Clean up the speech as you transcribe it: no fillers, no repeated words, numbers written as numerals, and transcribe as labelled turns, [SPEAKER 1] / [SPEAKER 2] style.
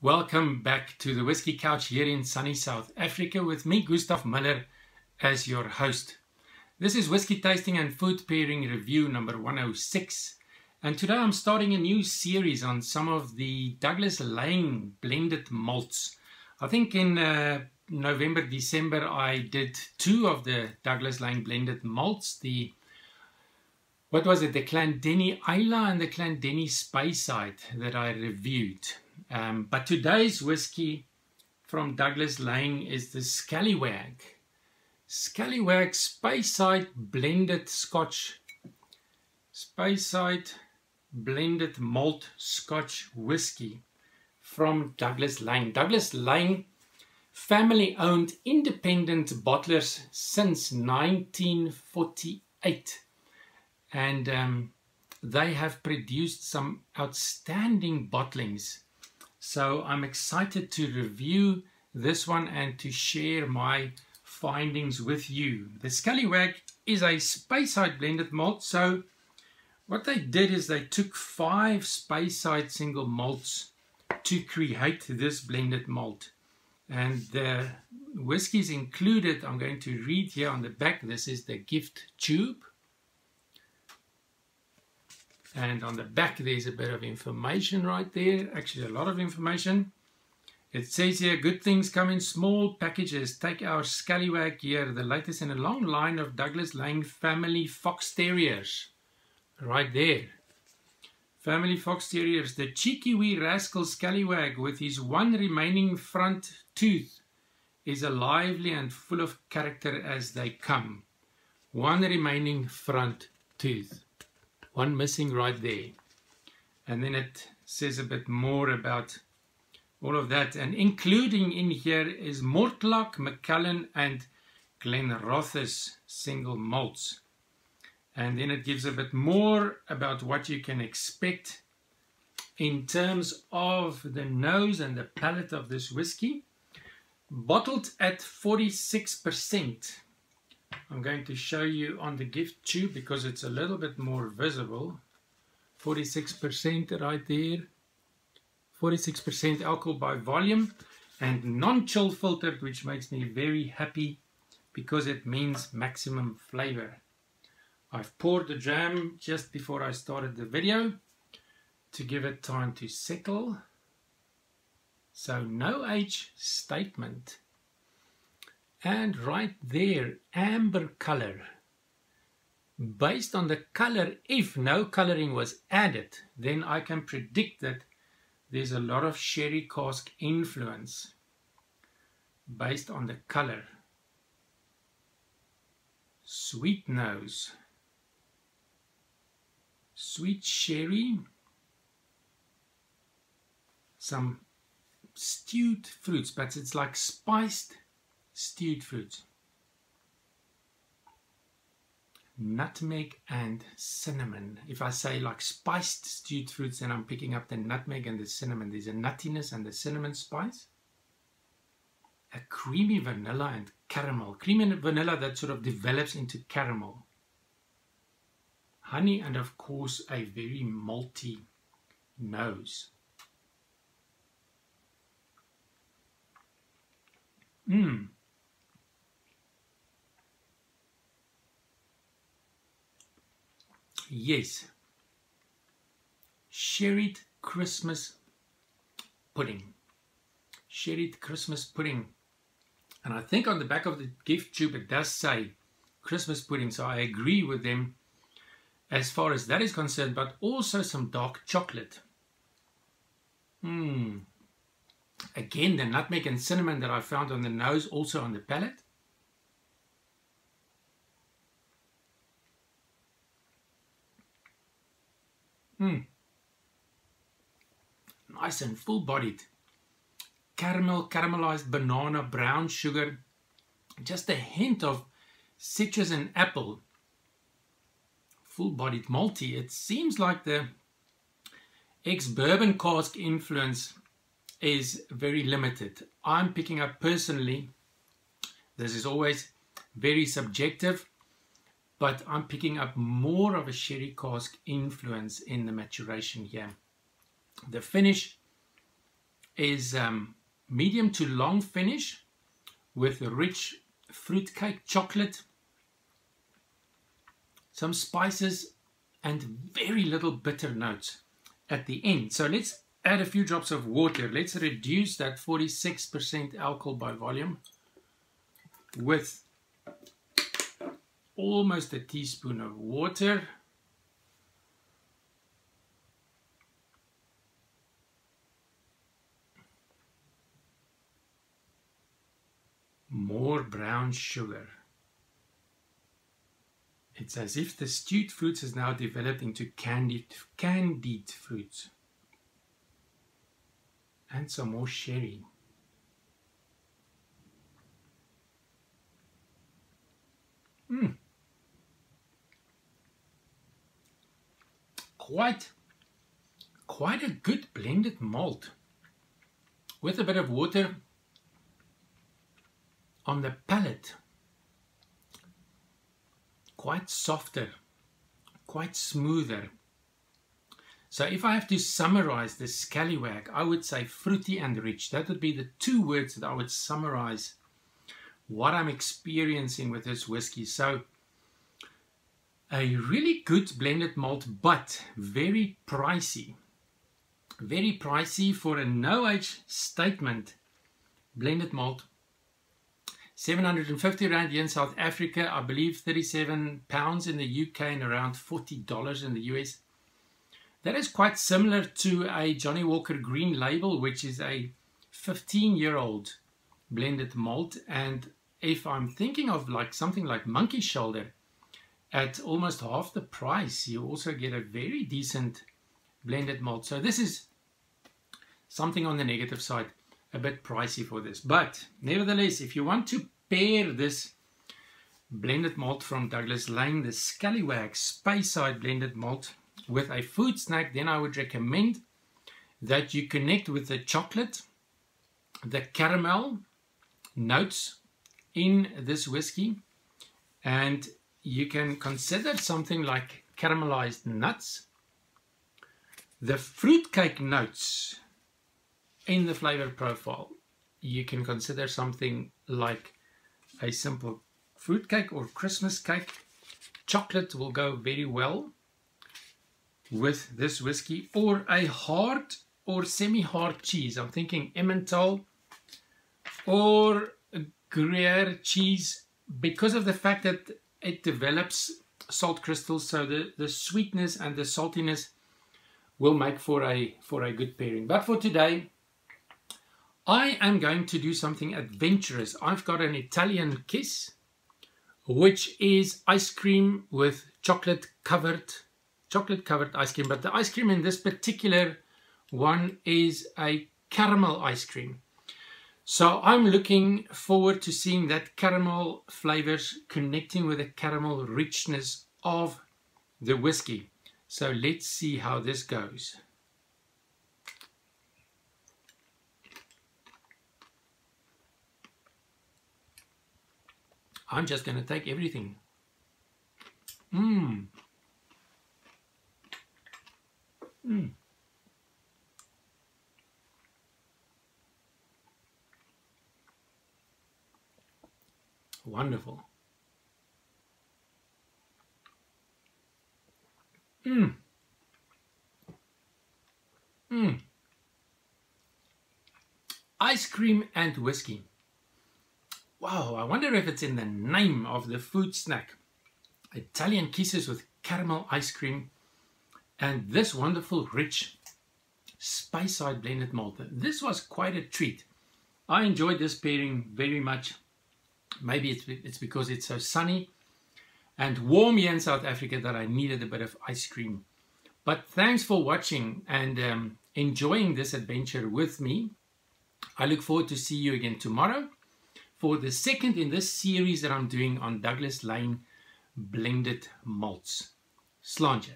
[SPEAKER 1] Welcome back to the Whisky Couch here in sunny South Africa with me, GUSTAV MULLER, as your host. This is Whisky Tasting and Food Pairing Review number 106. And today I'm starting a new series on some of the Douglas Laing Blended Malts. I think in November, December I did two of the Douglas Laing Blended Malts. The Clondeny Isla and the Clondeny SPEYSIDE that I reviewed. But today's whiskey from Douglas Laing is the Scallywag. Scallywag SPEYSIDE Blended Scotch. SPEYSIDE Blended Malt Scotch Whiskey from Douglas Laing. Douglas Laing, family-owned independent bottlers since 1948. And they have produced some outstanding bottlings. So I'm excited to review this one and to share my findings with you. The Scallywag is a SPEYSIDE blended malt. So what they did is they took 5 SPEYSIDE single malts to create this blended malt. And the whiskies included, I'm going to read here on the back, this is the gift tube. And on the back there's a bit of information right there, actually a lot of information. It says here, good things come in small packages. Take our Scallywag here, the latest in a long line of Douglas Laing family fox terriers. Right there. Family fox terriers. The cheeky wee rascal Scallywag with his one remaining front tooth is a lively and full of character as they come. One remaining front tooth. One missing right there. And then it says a bit more about all of that. And including in here is Mortlach, Macallan and Glenrothes single malts. And then it gives a bit more about what you can expect in terms of the nose and the palate of this whiskey. Bottled at 46%. I'm going to show you on the gift tube because it's a little bit more visible. 46% right there. 46% alcohol by volume and non-chill filtered, which makes me very happy because it means maximum flavor. I've poured the dram just before I started the video to give it time to settle. So no age statement. And right there, amber color. Based on the color, if no coloring was added, then I can predict that there's a lot of sherry cask influence based on the color. Sweet nose. Sweet sherry. Some stewed fruits, but it's like spiced stewed fruits. Nutmeg and cinnamon. If I say like spiced stewed fruits, then I'm picking up the nutmeg and the cinnamon. There's a nuttiness and the cinnamon spice. A creamy vanilla and caramel. Creamy vanilla that sort of develops into caramel. Honey and of course a very malty nose. Yes, Sherried Christmas pudding. Sherried Christmas pudding. And I think on the back of the gift tube it does say Christmas pudding, so I agree with them as far as that is concerned, but also some dark chocolate. Again, the nutmeg and cinnamon that I found on the nose, also on the palate. Nice and full-bodied. Caramel, caramelized banana, brown sugar. Just a hint of citrus and apple. Full-bodied malty. It seems like the ex-bourbon cask influence is very limited. I'm picking up personally, this is always very subjective, but I'm picking up more of a sherry cask influence in the maturation here. The finish is medium to long finish with rich fruitcake chocolate, some spices, and very little bitter notes at the end. So let's add a few drops of water. Let's reduce that 46% alcohol by volume with almost a teaspoon of water. More brown sugar. It's as if the stewed fruits has now developed into candied fruits. And some more sherry. Quite a good blended malt with a bit of water on the palate. Quite softer, quite smoother. So if I have to summarize the Scallywag, I would say fruity and rich. That would be the two words that I would summarize what I'm experiencing with this whiskey. So a really good blended malt, but very pricey. Very pricey for a no-age statement blended malt. 750 Rand here in South Africa, I believe £37 in the UK and around $40 in the US. That is quite similar to a Johnny Walker Green Label, which is a 15-year-old blended malt. And if I'm thinking of like something like Monkey Shoulder, at almost half the price, you also get a very decent blended malt. So this is something on the negative side, a bit pricey for this. But nevertheless, if you want to pair this blended malt from Douglas Laing, the Scallywag SPEYSIDE blended malt, with a food snack, then I would recommend that you connect with the chocolate, the caramel notes in this whiskey, and you can consider something like caramelized nuts, the fruitcake notes in the flavor profile. You can consider something like a simple fruitcake or Christmas cake. Chocolate will go very well with this whiskey, or a hard or semi-hard cheese. I'm thinking Emmental or Gruyere cheese, because of the fact that it develops salt crystals, so the sweetness and the saltiness will make for a good pairing. But for today, I am going to do something adventurous. I've got an Italian kiss, which is ice cream with chocolate covered ice cream. But the ice cream in this particular one is a caramel ice cream. So I'm looking forward to seeing that caramel flavors connecting with the caramel richness of the whiskey. So let's see how this goes. I'm just going to take everything. Wonderful. Ice cream and whiskey. Wow, I wonder if it's in the name of the food snack. Italian kisses with caramel ice cream and this wonderful rich SPEYSIDE blended malt. This was quite a treat. I enjoyed this pairing very much. Maybe it's because it's so sunny and warm here in South Africa that I needed a bit of ice cream. But thanks for watching and enjoying this adventure with me. I look forward to see you again tomorrow for the second in this series that I'm doing on Douglas Laing blended malts. Slàinte.